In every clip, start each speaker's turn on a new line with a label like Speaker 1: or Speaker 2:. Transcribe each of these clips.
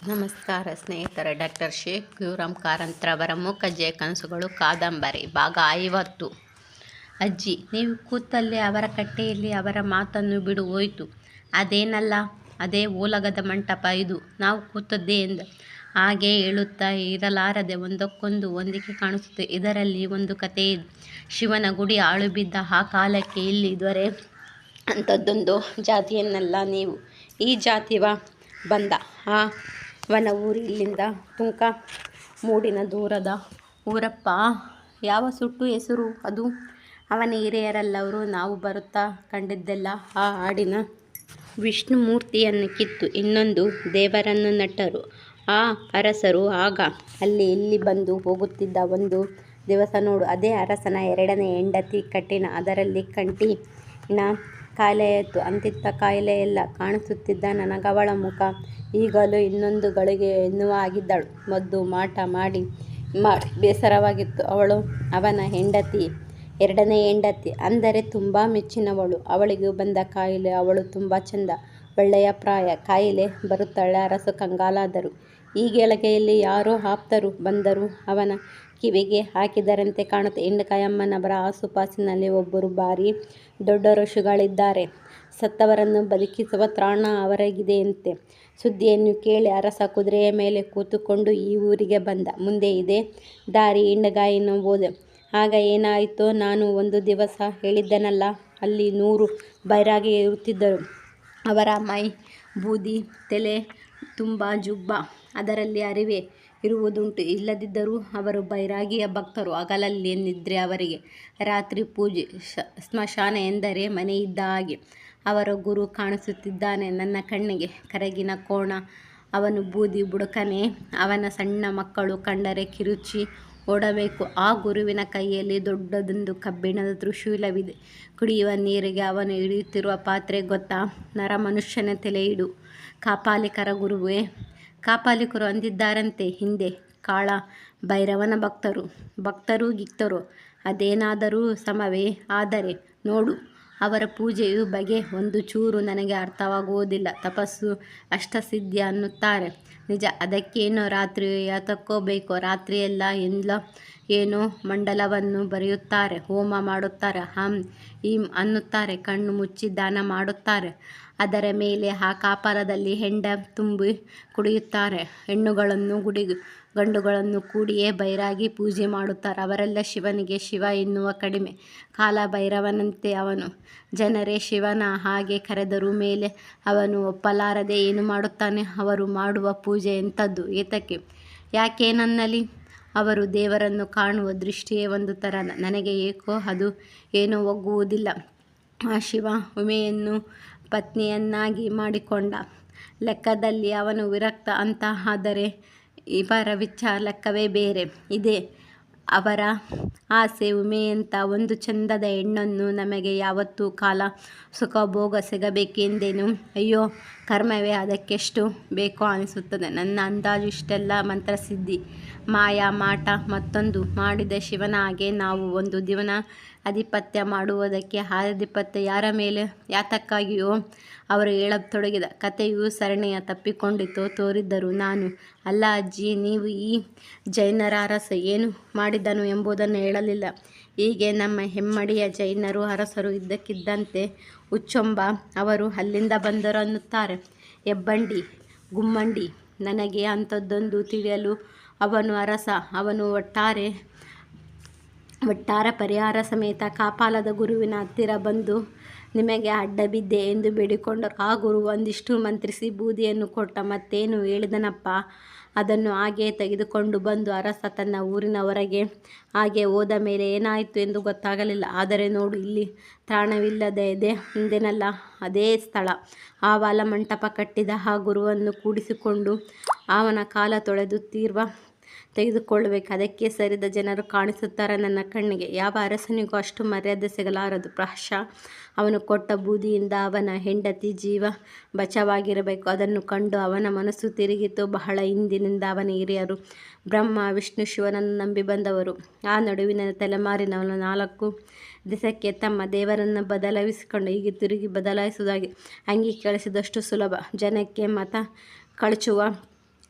Speaker 1: ನಮಸ್ಕಾರ ಸ್ನೇಹಿತರೆ. ಡಾಕ್ಟರ್ ಶೇಖ್ ಕ್ಯೂರಂ ಕಾರಂತ್ರವರ ಮೂಕಜ್ಜಿಯ ಕನಸುಗಳು ಕಾದಂಬರಿ ಭಾಗ 50. ಅಜ್ಜಿ, ನೀವು ಕೂತಲ್ಲೇ ಅವರ ಕಟ್ಟೆಯಲ್ಲಿ ಅವರ ಮಾತನ್ನು ಬಿಡು ಹೋಯಿತು. ಅದೇನಲ್ಲ, ಅದೇ ಓಲಗದ ಮಂಟಪ ಇದು, ನಾವು ಕೂತದ್ದೇ ಎಂದ. ಹಾಗೆ ಹೇಳುತ್ತಾ ಇರಲಾರದೆ ಒಂದಕ್ಕೊಂದು ಹೊಂದಿಕೆ ಕಾಣಿಸುತ್ತೆ. ಇದರಲ್ಲಿ ಒಂದು ಕತೆ ಇದೆ. ಶಿವನ ಗುಡಿ ಹಾಳು ಬಿದ್ದ ಆ ಕಾಲಕ್ಕೆ ಇಲ್ಲಿ ದೊರೆ ಅಂಥದ್ದೊಂದು ಜಾತಿಯನ್ನಲ್ಲ ನೀವು. ಈ ಜಾತಿವ ಬಂದ ಅವನ ಊರು ಇಲ್ಲಿಂದ ತುಂಕ ಮೂಡಿನ ದೂರದ ಊರಪ್ಪ. ಯಾವ ಸುಟ್ಟು ಹೆಸರು ಅದು? ಅವನ ಹಿರಿಯರೆಲ್ಲವರು ನಾವು ಬರುತ್ತಾ ಕಂಡಿದ್ದೆಲ್ಲ ಆ ಹಾಡಿನ ವಿಷ್ಣುಮೂರ್ತಿಯನ್ನು ಕಿತ್ತು ಇನ್ನೊಂದು ದೇವರನ್ನು ನಟ್ಟರು ಆ ಅರಸರು. ಆಗ ಅಲ್ಲಿ ಇಲ್ಲಿ ಬಂದು ಹೋಗುತ್ತಿದ್ದ ಒಂದು ದಿವಸ ನೋಡು, ಅದೇ ಅರಸನ 2ನೇ ಹೆಂಡತಿ ಕಠಿಣ, ಅದರಲ್ಲಿ ಕಂಟಿನ ಕಾಯಿಲೆಯಾಯಿತು. ಅಂತಿಂಥ ಕಾಯಿಲೆಯೆಲ್ಲ ಕಾಣಿಸುತ್ತಿದ್ದ ನನಗವಳ ಮುಖ ಈಗಲೂ ಇನ್ನೊಂದು ಗಳಿಗೆ ಎನ್ನುವ ಆಗಿದ್ದಳು. ಮದ್ದು ಮಾಟ ಮಾಡಿ ಬೇಸರವಾಗಿತ್ತು. ಅವಳು ಅವನ ಹೆಂಡತಿ, 2ನೇ ಹೆಂಡತಿ, ಅಂದರೆ ತುಂಬ ಮೆಚ್ಚಿನವಳು. ಅವಳಿಗೆ ಬಂದ ಕಾಯಿಲೆ. ಅವಳು ತುಂಬ ಚೆಂದ, ಒಳ್ಳೆಯ ಪ್ರಾಯ. ಕಾಯಿಲೆ ಬರುತ್ತಲೇ ಅರಸ ಕಂಗಾಲಾದರು. ಈ ಗಳಿಗೆಯಲ್ಲಿ ಯಾರೋ ಆಪ್ತರು ಬಂದರು ಅವನ ಕಿವಿಗೆ ಹಾಕಿದರಂತೆ ಕಾಣುತ್ತೆ. ಹಿಂಡಕಯ್ಯಮ್ಮನವರ ಆಸುಪಾಸಿನಲ್ಲಿ ಒಬ್ಬರು ಭಾರಿ ದೊಡ್ಡ ಋಷಿಗಳಿದ್ದಾರೆ. ಸತ್ತವರನ್ನು ಬದುಕಿಸುವ ತ್ರಾಣ ಅವರಿಗಿದೆಯಂತೆ. ಸುದ್ದಿಯನ್ನು ಕೇಳಿ ಅರಸ ಕುದುರೆಯ ಮೇಲೆ ಕೂತುಕೊಂಡು ಈ ಊರಿಗೆ ಬಂದ. ಮುಂದೆ ಇದೇ ದಾರಿ ಹಿಂಡಗಾಯಿನ ಹೋದೆ. ಆಗ ಏನಾಯಿತೋ ನಾನು ಒಂದು ದಿವಸ ಹೇಳಿದ್ದೆನಲ್ಲ, ಅಲ್ಲಿ 100 ಬೈರಾಗಿ ಇರುತ್ತಿದ್ದರು. ಅವರ ಮೈ ಬೂದಿ, ತಲೆ ತುಂಬ ಜುಬ್ಬ. ಅದರಲ್ಲಿ ಅರಿವೆ ಇರುವುದುಂಟು. ಇಲ್ಲದಿದ್ದರೂ ಅವರು ಬೈರಾಗಿಯ ಭಕ್ತರು. ಹಗಲಲ್ಲಿ ನಿದ್ರೆ ಅವರಿಗೆ, ರಾತ್ರಿ ಪೂಜೆ. ಸ್ಮಶಾನ ಎಂದರೆ ಮನೆಯಿದ್ದ ಹಾಗೆ. ಅವರ ಗುರು ಕಾಣಿಸುತ್ತಿದ್ದಾನೆ ನನ್ನ ಕಣ್ಣಿಗೆ, ಕರಗಿನ ಕೋಣ. ಅವನು ಬೂದಿ ಬುಡಕನೇ. ಅವನ ಸಣ್ಣ ಮಕ್ಕಳು ಕಂಡರೆ ಕಿರುಚಿ ಓಡಬೇಕು. ಆ ಗುರುವಿನ ಕೈಯಲ್ಲಿ ದೊಡ್ಡದೊಂದು ಕಬ್ಬಿಣದ ತ್ರಿಶೂಲವಿದೆ. ಕುಡಿಯುವ ನೀರಿಗೆ ಅವನು ಹಿಡಿಯುತ್ತಿರುವ ಪಾತ್ರೆ ಗೊತ್ತಾ? ನರಮನುಷ್ಯನ ತಲೆ ಇಡು. ಕಾಪಾಲಿಕರ ಗುರುವೇ. ಕಾಪಾಲಿಕರು ಅಂದಿದ್ದಾರಂತೆ ಹಿಂದೆ, ಕಾಳ ಭೈರವನ ಭಕ್ತರು. ಭಕ್ತರು ಗಿಕ್ತರು ಅದೇನಾದರೂ ಸಮವೇ? ಆದರೆ ನೋಡು, ಅವರ ಪೂಜೆಯ ಬಗೆ ಒಂದು ಚೂರು ನನಗೆ ಅರ್ಥವಾಗುವುದಿಲ್ಲ. ತಪಸ್ಸು, ಅಷ್ಟಸಿದ್ಧಿ ಅನ್ನುತ್ತಾರೆ, ನಿಜ. ಅದಕ್ಕೇನೋ ರಾತ್ರಿಯೋ ಯಾತಕ್ಕೋ ಬೇಕೋ. ರಾತ್ರಿಯೆಲ್ಲ ಏನೋ ಮಂಡಲವನ್ನು ಬರೆಯುತ್ತಾರೆ, ಹೋಮ ಮಾಡುತ್ತಾರೆ, ಹಂ ಹೀಂ ಅನ್ನುತ್ತಾರೆ, ಕಣ್ಣು ಮುಚ್ಚಿ ದಾನ ಮಾಡುತ್ತಾರೆ. ಅದರ ಮೇಲೆ ಆ ಕಾಪಾಲದಲ್ಲಿ ಹೆಂಡ ತುಂಬಿ ಕುಡಿಯುತ್ತಾರೆ. ಹೆಣ್ಣುಗಳನ್ನು ಗಂಡುಗಳನ್ನು ಕೂಡಿಯೇ ಬೈರಾಗಿ ಪೂಜೆ ಮಾಡುತ್ತಾರೆ. ಅವರೆಲ್ಲ ಶಿವನಿಗೆ ಶಿವ ಎನ್ನುವ ಕಡಿಮೆ. ಕಾಲಭೈರವನಂತೆ ಅವನು. ಜನರೇ ಶಿವನ ಹಾಗೆ ಕರೆದರೂ ಮೇಲೆ ಅವನು ಒಪ್ಪಲಾರದೆ ಏನು ಮಾಡುತ್ತಾನೆ? ಅವರು ಮಾಡುವ ಪೂಜೆ ಎಂಥದ್ದು? ಏತಕ್ಕೆ? ಯಾಕೇನನ್ನಲಿ? ಅವರು ದೇವರನ್ನು ಕಾಣುವ ದೃಷ್ಟಿಯೇ ಒಂದು ಥರ. ನನಗೆ ಏಕೋ ಅದು ಏನೋ ಒಗ್ಗುವುದಿಲ್ಲ. ಆ ಶಿವ ಉಮೆಯನ್ನು ಪತ್ನಿಯನ್ನಾಗಿ ಮಾಡಿಕೊಂಡ ಲೆಕ್ಕದಲ್ಲಿ ಅವನು ವಿರಕ್ತ ಅಂತ. ಆದರೆ ಇವರ ಲೆಕ್ಕವೇ ಬೇರೆ ಇದೆ. ಅವರ ಆಸೆ ಉಮೆಯಂಥ ಒಂದು ಚಂದದ ಹೆಣ್ಣನ್ನು ನಮಗೆ ಯಾವತ್ತೂ ಕಾಲ ಸುಖಭೋಗ ಸಿಗಬೇಕೆಂದೇನು? ಅಯ್ಯೋ ಕರ್ಮವೇ, ಅದಕ್ಕೆಷ್ಟು ಬೇಕೋ ಅನಿಸುತ್ತದೆ. ನನ್ನ ಅಂದಾಜು ಇಷ್ಟೆಲ್ಲ ಮಂತ್ರಸಿದ್ಧಿ, ಮಾಯಾ ಮಾಟ ಮತ್ತೊಂದು ಮಾಡಿದ ಶಿವನ ಹಾಗೆ ನಾವು ಒಂದು ದಿನ ಅಧಿಪತ್ಯ ಮಾಡುವುದಕ್ಕೆ. ಆಧಿಪತ್ಯ ಯಾರ ಮೇಲೆ? ಯಾತಕ್ಕಾಗಿಯೋ? ಅವರು ಹೇಳತೊಡಗಿದ ಕಥೆಯು ಸರಣಿಯ ತಪ್ಪಿಕೊಂಡಿತೋ ತೋರಿದ್ದರು. ನಾನು, ಅಲ್ಲ ಅಜ್ಜಿ, ನೀವು ಈ ಜೈನರ ಅರಸ ಏನು ಮಾಡಿದನು ಎಂಬುದನ್ನು ಹೇಳಲಿಲ್ಲ. ಹೀಗೆ ನಮ್ಮ ಹೆಮ್ಮಡಿಯ ಜೈನರು ಅರಸರು ಇದ್ದಕ್ಕಿದ್ದಂತೆ ಹುಚ್ಚೊಂಬ ಅವರು ಅಲ್ಲಿಂದ ಬಂದರು ಅನ್ನುತ್ತಾರೆ. ಹೆಬ್ಬಂಡಿ ಗುಮ್ಮಂಡಿ. ನನಗೆ ಅಂಥದ್ದೊಂದು ತಿಳಿಯಲು. ಅವನು ಅರಸ. ಅವನು ಒಟ್ಟಾರೆ ಪರಿಹಾರ ಸಮೇತ ಕಾಪಾಲದ ಗುರುವಿನ ಹತ್ತಿರ ಬಂದು ನಿಮಗೆ ಅಡ್ಡ ಬಿದ್ದೆ ಎಂದು ಬೇಡಿಕೊಂಡರು. ಆ ಗುರು ಒಂದಿಷ್ಟು ಮಂತ್ರಿಸಿ ಬೂದಿಯನ್ನು ಕೊಟ್ಟ. ಮತ್ತೇನು ಹೇಳಿದನಪ್ಪ? ಅದನ್ನು ಹಾಗೆ ತೆಗೆದುಕೊಂಡು ಬಂದು ಅರಸ ತನ್ನ ಊರಿನ ಹೊರಗೆ ಹಾಗೆ ಹೋದ ಮೇಲೆ ಏನಾಯಿತು ಎಂದು ಗೊತ್ತಾಗಲಿಲ್ಲ. ಆದರೆ ನೋಡು, ಇಲ್ಲಿ ತ್ರಾಣವಿಲ್ಲದೆ ಇದೆ ಎಂದೆನಲ್ಲ, ಅದೇ ಸ್ಥಳ. ಆವಾಲ ಮಂಟಪ ಕಟ್ಟಿದ ಆ ಗುರುವನ್ನು ಕೂಡಿಸಿಕೊಂಡು ಅವನ ಕಾಲ ತೊಳೆದು ತೆಗೆದುಕೊಳ್ಳಬೇಕು. ಅದಕ್ಕೆ ಸರಿದ ಜನರು ಕಾಣಿಸುತ್ತಾರೆ ನನ್ನ ಕಣ್ಣಿಗೆ. ಯಾವ ಅರಸನಿಗೂ ಅಷ್ಟು ಮರ್ಯಾದೆ ಸಿಗಲಾರದು. ಪ್ರಾಯಶಃ ಅವನು ಕೊಟ್ಟ ಬೂದಿಯಿಂದ ಅವನ ಹೆಂಡತಿ ಜೀವ ಬಚಾವಾಗಿರಬೇಕು. ಅದನ್ನು ಕಂಡು ಅವನ ಮನಸ್ಸು ತಿರುಗಿತು. ಬಹಳ ಹಿಂದಿನಿಂದ ಅವನ ಹಿರಿಯರು ಬ್ರಹ್ಮ ವಿಷ್ಣು ಶಿವನನ್ನು ನಂಬಿ ಬಂದವರು. ಆ ನಡುವಿನ ತಲೆಮಾರಿನವರು 4 ದಿವಸಕ್ಕೆ ತಮ್ಮ ದೇವರನ್ನು ಬದಲಾಯಿಸಿಕೊಂಡು ಹೀಗೆ ತಿರುಗಿ ಬದಲಾಯಿಸುವುದಾಗಿ ಅಂಗೀಕರಿಸಿದಷ್ಟು ಸುಲಭ. ಜನಕ್ಕೆ ಮತ ಕಳಚುವ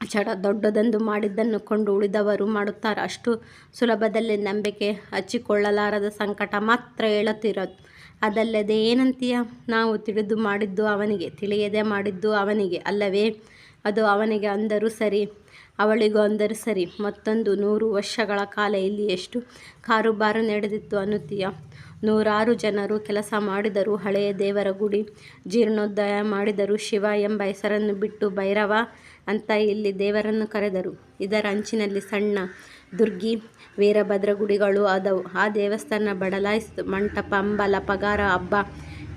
Speaker 1: ಚಡ ದೊಡ್ಡದೊಂದು ಮಾಡಿದ್ದನ್ನು ಕೊಂಡು ಉಳಿದವರು ಮಾಡುತ್ತಾರೆ. ಅಷ್ಟು ಸುಲಭದಲ್ಲಿ ನಂಬಿಕೆ ಹಚ್ಚಿಕೊಳ್ಳಲಾರದ ಸಂಕಟ ಮಾತ್ರ ಹೇಳುತ್ತಿರೋದು. ಅದಲ್ಲದೆ ಏನಂತೀಯ? ನಾವು ತಿಳಿದು ಮಾಡಿದ್ದು ಅವನಿಗೆ, ತಿಳಿಯದೆ ಮಾಡಿದ್ದು ಅವನಿಗೆ ಅಲ್ಲವೇ? ಅದು ಅವನಿಗೆ ಅಂದರೂ ಸರಿ, ಅವಳಿಗೂ ಅಂದರೂ ಸರಿ. ಮತ್ತೊಂದು 100 ವರ್ಷಗಳ ಕಾಲ ಇಲ್ಲಿ ಎಷ್ಟು ಕಾರುಬಾರು ನಡೆದಿತ್ತು ಅನ್ನುತ್ತೀಯ? 100 ಜನರು ಕೆಲಸ ಮಾಡಿದರು, ಹಳೆಯ ದೇವರ ಗುಡಿ ಜೀರ್ಣೋದ್ಧಾರ ಮಾಡಿದರು, ಶಿವ ಎಂಬ ಹೆಸರನ್ನು ಬಿಟ್ಟು ಭೈರವ ಅಂತ ಇಲ್ಲಿ ದೇವರನ್ನು ಕರೆದರು. ಇದರ ಅಂಚಿನಲ್ಲಿ ಸಣ್ಣ ದುರ್ಗಿ, ವೀರಭದ್ರ ಗುಡಿಗಳು ಆದವು. ಆ ದೇವಸ್ಥಾನ ಬದಲಾಯಿಸಿತು. ಮಂಟಪ, ಅಂಬಲ, ಪಗಾರ, ಹಬ್ಬ,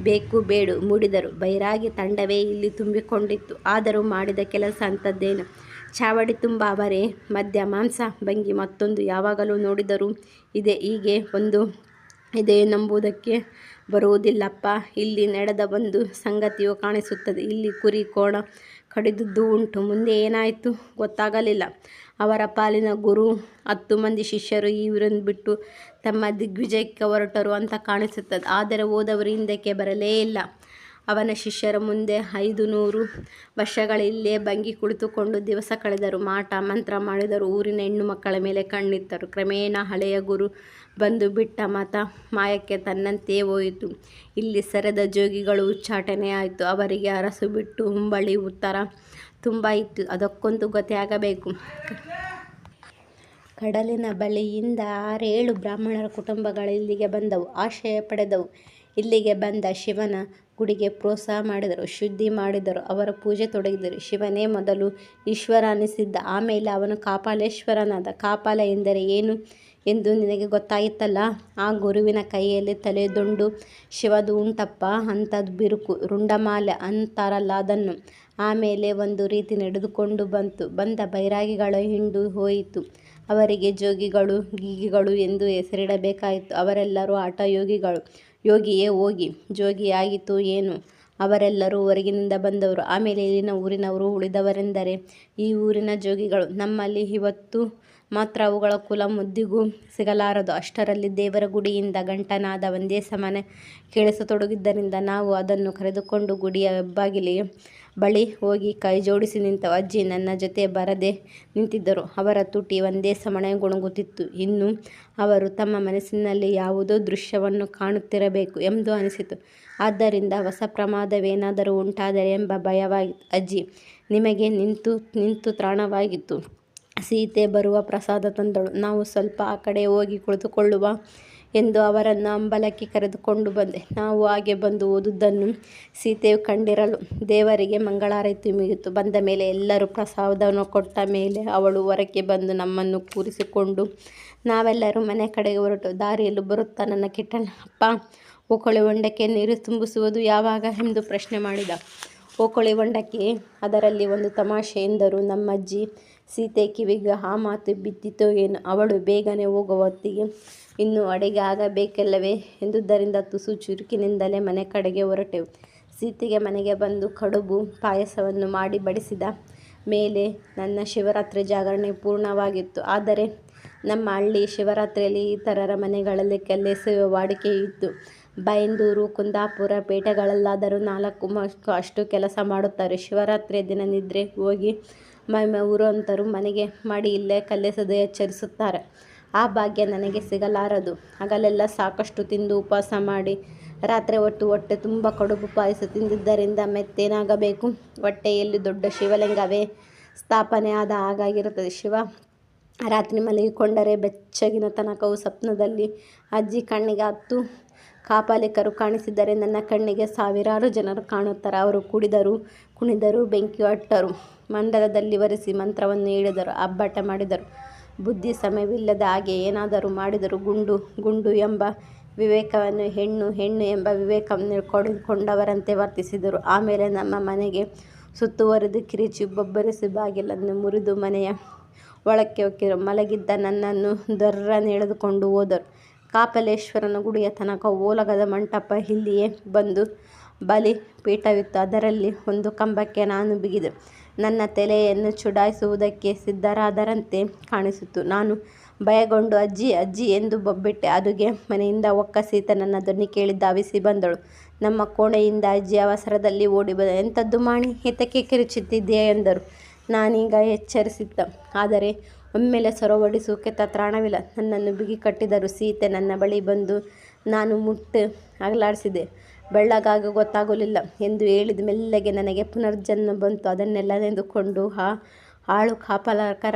Speaker 1: ಬೇಕು ಬೇಡು, ಮೂಡಿದರು ಬೈರಾಗಿ ತಂಡವೇ ಇಲ್ಲಿ ತುಂಬಿಕೊಂಡಿತ್ತು. ಆದರೂ ಮಾಡಿದ ಕೆಲಸ ಅಂಥದ್ದೇನು? ಚಾವಡಿ ತುಂಬ ಅವರೇ, ಮದ್ಯ, ಮಾಂಸ, ಭಂಗಿ. ಮತ್ತೊಂದು ಯಾವಾಗಲೂ ನೋಡಿದರೂ ಇದೆ, ಹೀಗೆ ಒಂದು ಇದೆ ನಂಬುವುದಕ್ಕೆ ಬರುವುದಿಲ್ಲಪ್ಪ. ಇಲ್ಲಿ ನಡೆದ ಒಂದು ಸಂಗತಿಯು ಕಾಣಿಸುತ್ತದೆ. ಇಲ್ಲಿ ಕುರಿ ಕೋಣ ಕಡಿದುದು ಉಂಟು. ಮುಂದೆ ಏನಾಯಿತು ಗೊತ್ತಾಗಲಿಲ್ಲ. ಅವರ ಪಾಲಿನ ಗುರು 10 ಮಂದಿ ಶಿಷ್ಯರು ಈ ಊರನ್ನು ಬಿಟ್ಟು ತಮ್ಮ ದಿಗ್ವಿಜಯಕ್ಕೆ ಹೊರಟರು ಅಂತ ಕಾಣಿಸುತ್ತದೆ. ಆದರೆ ಹೋದವರು ಹಿಂದಕ್ಕೆ ಬರಲೇ ಇಲ್ಲ. ಅವನ ಶಿಷ್ಯರ ಮುಂದೆ 500 ವರ್ಷಗಳಿಲ್ಲೇ ಭಂಗಿ ಕುಳಿತುಕೊಂಡು ದಿವಸ ಕಳೆದರು, ಮಾಟ ಮಂತ್ರ ಮಾಡಿದರು, ಊರಿನ ಹೆಣ್ಣು ಮಕ್ಕಳ ಮೇಲೆ ಕಣ್ಣಿಟ್ಟರು. ಕ್ರಮೇಣ ಹಳೆಯ ಗುರು ಬಂದು ಬಿಟ್ಟ ಮತ ಮಾಯಕ್ಕೆ ತನ್ನಂತೆಯೇ ಹೋಯಿತು. ಇಲ್ಲಿ ಸೆರೆದ ಜೋಗಿಗಳು ಉಚ್ಚಾಟನೆ ಆಯಿತು. ಅವರಿಗೆ ಅರಸು ಬಿಟ್ಟು ಹುಂಬಳಿ ಉತ್ತರ ತುಂಬ ಇತ್ತು. ಅದಕ್ಕೊಂದು ಗತಿಯಾಗಬೇಕು. ಕಡಲಿನ ಬಳಿಯಿಂದ 6-7 ಬ್ರಾಹ್ಮಣರ ಕುಟುಂಬಗಳು ಇಲ್ಲಿಗೆ ಬಂದವು, ಆಶ್ರಯ ಪಡೆದವು. ಇಲ್ಲಿಗೆ ಬಂದ ಶಿವನ ಗುಡಿಗೆ ಪ್ರೋತ್ಸಾಹ ಮಾಡಿದರು, ಶುದ್ಧಿ ಮಾಡಿದರು, ಅವರ ಪೂಜೆ ತೊಡಗಿದರು. ಶಿವನೇ ಮೊದಲು ಈಶ್ವರ ಅನಿಸಿದ್ದ, ಆಮೇಲೆ ಅವನು ಕಾಪಾಲೇಶ್ವರನಾದ. ಕಾಪಾಲ ಎಂದರೆ ಏನು ಎಂದು ನಿನಗೆ ಗೊತ್ತಾಯಿತಲ್ಲ? ಆ ಗುರುವಿನ ಕೈಯಲ್ಲಿ ತಲೆದೊಂಡು ಶಿವದು ಉಂಟಪ್ಪ, ಅಂಥದ್ದು ಬಿರುಕು, ರುಂಡಮಾಲೆ ಅಂತಾರಲ್ಲ ಅದನ್ನು. ಆಮೇಲೆ ಒಂದು ರೀತಿ ನಡೆದುಕೊಂಡು ಬಂದ ಬೈರಾಗಿಗಳ ಹಿಂಡು ಹೋಯಿತು. ಅವರಿಗೆ ಜೋಗಿಗಳು, ಗೀಗಿಗಳು ಎಂದು ಹೆಸರಿಡಬೇಕಾಯಿತು. ಅವರೆಲ್ಲರೂ ಹಠಯೋಗಿಗಳು. ಯೋಗಿಯೇ ಹೋಗಿ ಜೋಗಿಯಾಗಿತು ಏನು? ಅವರೆಲ್ಲರೂ ಹೊರಗಿನಿಂದ ಬಂದವರು. ಆಮೇಲೆ ಇಲ್ಲಿನ ಊರಿನವರು. ಉಳಿದವರೆಂದರೆ ಈ ಊರಿನ ಜೋಗಿಗಳು. ನಮ್ಮಲ್ಲಿ ಇವತ್ತು ಮಾತ್ರ ಅವುಗಳ ಕುಲ ಮುದ್ದಿಗೂ ಸಿಗಲಾರದು. ಅಷ್ಟರಲ್ಲಿ ದೇವರ ಗುಡಿಯಿಂದ ಘಂಟಾನಾದ ಒಂದೇ ಸಮನೆ ಕೇಳಿಸತೊಡಗಿದ್ದರಿಂದ ನಾವು ಅದನ್ನು ಕರೆದುಕೊಂಡು ಗುಡಿಯ ಹೆಬ್ಬಾಗಿಲಿಗೆ ಬಳಿ ಹೋಗಿ ಕೈ ಜೋಡಿಸಿ ನಿಂತೆವು. ಅಜ್ಜಿ ನನ್ನ ಜೊತೆ ಬರದೆ ನಿಂತಿದ್ದರು. ಅವರ ತುಟಿ ಒಂದೇ ಸಮನೆ ಗುಣಗುತ್ತಿತ್ತು. ಇನ್ನು ಅವರು ತಮ್ಮ ಮನಸ್ಸಿನಲ್ಲಿ ಯಾವುದೋ ದೃಶ್ಯವನ್ನು ಕಾಣುತ್ತಿರಬೇಕು ಎಂದು ಅನಿಸಿತು. ಆದ್ದರಿಂದ ಹೊಸ ಪ್ರಮಾದವೇನಾದರೂ ಉಂಟಾದರೆ ಎಂಬ ಭಯವಾಗಿತ್ತು. ಅಜ್ಜಿ ನಿಮಗೆ ನಿಂತು ತ್ರಾಣವಾಗಿತ್ತು. ಸೀತೆ ಬರುವ ಪ್ರಸಾದ ತಂದಳು. ನಾವು ಸ್ವಲ್ಪ ಆ ಕಡೆ ಹೋಗಿ ಕುಳಿತುಕೊಳ್ಳುವ ಎಂದು ಅವರನ್ನು ಅಂಬಲಕ್ಕೆ ಕರೆದುಕೊಂಡು ಬಂದೆ. ನಾವು ಹಾಗೆ ಬಂದು ಹೋದುದನ್ನು ಸೀತೆಯು ಕಂಡಿರಲು ದೇವರಿಗೆ ಮಂಗಳಾರತಿ ಮುಗಿಯಿತು. ಬಂದ ಮೇಲೆ ಎಲ್ಲರೂ ಪ್ರಸಾದವನ್ನು ಕೊಟ್ಟ ಮೇಲೆ ಅವಳು ಹೊರಕ್ಕೆ ಬಂದು ನಮ್ಮನ್ನು ಕೂರಿಸಿಕೊಂಡು ನಾವೆಲ್ಲರೂ ಮನೆ ಕಡೆಗೆ ಹೊರಟು. ದಾರಿಯಲ್ಲಿ ಬರುತ್ತಾ ನನ್ನ ಕಿಟ್ಟಣ್ಣ, ಅಪ್ಪ ಓಕಳಿ ಹೊಂಡಕ್ಕೆ ನೀರು ತುಂಬಿಸುವುದು ಯಾವಾಗ ಎಂದು ಪ್ರಶ್ನೆ ಮಾಡಿದ. ಓಕಳಿ ಹೊಂಡಕ್ಕೆ? ಅದರಲ್ಲಿ ಒಂದು ತಮಾಷೆ ಎಂದರು ನಮ್ಮಜ್ಜಿ. ಸೀತೆ ಕಿವಿಗೆ ಆ ಮಾತು ಬಿದ್ದಿತೋ ಏನೋ. ಅವಳು ಬೇಗನೆ ಹೋಗುವ ಹೊತ್ತಿಗೆ ಇನ್ನೂ ಅಡಿಗೆ ಆಗಬೇಕಲ್ಲವೇ ಎಂದುದರಿಂದ ತುಸು ಚುರುಕಿನಿಂದಲೇ ಮನೆ ಕಡೆಗೆ ಹೊರಟೆವು. ಸೀತೆಗೆ ಮನೆಗೆ ಬಂದು ಕಡುಬು ಪಾಯಸವನ್ನು ಮಾಡಿ ಬಡಿಸಿದ ಮೇಲೆ ನನ್ನ ಶಿವರಾತ್ರಿ ಜಾಗರಣೆ ಪೂರ್ಣವಾಗಿತ್ತು. ಆದರೆ ನಮ್ಮ ಹಳ್ಳಿ ಶಿವರಾತ್ರಿಯಲ್ಲಿ ಇತರರ ಮನೆಗಳಲ್ಲಿ ಕಲ್ಲೆಸೆಯುವ ವಾಡಿಕೆ ಇತ್ತು. ಬೈಂದೂರು, ಕುಂದಾಪುರ, ಪೇಟೆಗಳಲ್ಲಾದರೂ 4 ಅಷ್ಟು ಕೆಲಸ ಮಾಡುತ್ತಾರೆ. ಶಿವರಾತ್ರಿಯ ದಿನ ನಿದ್ರೆ ಹೋಗಿ ಊರಂತರೂ ಮನೆಗೆ ಮಾಡಿ ಇಲ್ಲೇ ಕಲ್ಲೆಸೆದು ಎಚ್ಚರಿಸುತ್ತಾರೆ. ಆ ಭಾಗ್ಯ ನನಗೆ ಸಿಗಲಾರದು. ಹಗಲೆಲ್ಲ ಸಾಕಷ್ಟು ತಿಂದು ಉಪವಾಸ ಮಾಡಿ ರಾತ್ರಿ ಹೊಟ್ಟೆ ತುಂಬ ಕಡುಬು ಪಾಯಸ ತಿಂದಿದ್ದರಿಂದ ಮೆತ್ತೇನಾಗಬೇಕು. ಹೊಟ್ಟೆಯಲ್ಲಿ ದೊಡ್ಡ ಶಿವಲಿಂಗವೇ ಸ್ಥಾಪನೆ ಆದ ಹಾಗಾಗಿರುತ್ತದೆ. ಶಿವ ರಾತ್ರಿ ಮಲಗಿಕೊಂಡರೆ ಬೆಚ್ಚಗಿನ ತನಕವೂ ಸ್ವಪ್ನದಲ್ಲಿ ಅಜ್ಜಿ ಕಣ್ಣಿಗೆ 10 ಕಾಪಾಲಿಕರು ಕಾಣಿಸಿದರೆ ನನ್ನ ಕಣ್ಣಿಗೆ 1000 ಜನರು ಕಾಣುತ್ತಾರೆ. ಅವರು ಕುಡಿದರು, ಕುಣಿದರು, ಬೆಂಕಿ ಹಟ್ಟರು, ಮಂಡಲದಲ್ಲಿ ಒರೆಸಿ ಮಂತ್ರವನ್ನು ಹೇಳಿದರು, ಅಬ್ಬಟ ಮಾಡಿದರು, ಬುದ್ಧಿ ಸಮಯವಿಲ್ಲದ ಹಾಗೆ ಏನಾದರೂ ಮಾಡಿದರು. ಗುಂಡು ಎಂಬ ವಿವೇಕವನ್ನು ಹೆಣ್ಣು ಎಂಬ ವಿವೇಕವನ್ನು ಕೊಂಡವರಂತೆ ವರ್ತಿಸಿದರು. ಆಮೇಲೆ ನಮ್ಮ ಮನೆಗೆ ಸುತ್ತುವರಿದು ಕಿರಿಚಿ ಬೊಬ್ಬರಿಸಿ ಬಾಗಿಲನ್ನು ಮುರಿದು ಮನೆಯ ಒಳಕ್ಕೆ ಹೊಕ್ಕಿದರು. ಮಲಗಿದ್ದ ನನ್ನನ್ನು ದೊರ್ರನೆ ಎಳೆದುಕೊಂಡು ಹೋದರು. ಕಾಪಾಲೇಶ್ವರನ ಗುಡಿಯ ತನಕ ಓಲಗದ ಮಂಟಪ. ಇಲ್ಲಿಯೇ ಬಂದು ಬಲಿ ಪೀಠವಿತ್ತು. ಅದರಲ್ಲಿ ಒಂದು ಕಂಬಕ್ಕೆ ನಾನು ಬಿಗಿದೆ. ನನ್ನ ತಲೆಯನ್ನು ಚುಡಾಯಿಸುವುದಕ್ಕೆ ಸಿದ್ಧರಾದರಂತೆ ಕಾಣಿಸಿತು. ನಾನು ಭಯಗೊಂಡು ಅಜ್ಜಿ ಅಜ್ಜಿ ಎಂದು ಬೊಬ್ಬಿಟ್ಟೆ. ಅದುಗೆ ಮನೆಯಿಂದ ಒಕ್ಕ ಸೀತೆ ನನ್ನ ಧ್ವನಿ ಕೇಳಿ ಧಾವಿಸಿ ಬಂದಳು. ನಮ್ಮ ಕೋಣೆಯಿಂದ ಅಜ್ಜಿ ಅವಸರದಲ್ಲಿ ಓಡಿ ಬಂದ. ಎಂಥದ್ದು ಮಾಣಿ, ಏತಕ್ಕೆ ಕಿರುಚುತ್ತಿದ್ದೀಯಾ ಎಂದರು. ನಾನೀಗ ಎಚ್ಚರಿಸಿದ್ದ. ಆದರೆ ಒಮ್ಮೆಲೆ ಸೊರವಡಿಸುವುದಕ್ಕೆ ತ್ರಾಣವಿಲ್ಲ. ನನ್ನನ್ನು ಬಿಗಿ ಕಟ್ಟಿದರು. ಸೀತೆ ನನ್ನ ಬಳಿ ಬಂದು ನಾನು ಮುಟ್ಟು ಅಗಲಾಡಿಸಿದೆ. ಬೆಳ್ಳಗಾಗಿ ಗೊತ್ತಾಗಲಿಲ್ಲ ಎಂದು ಹೇಳಿದ ಮೆಲ್ಲಗೆ ನನಗೆ ಪುನರ್ಜನ್ಮ ಬಂತು. ಅದನ್ನೆಲ್ಲ ನೆನೆದುಕೊಂಡು ಆ ಹಾಳು ಕಾಪಲಾಕರ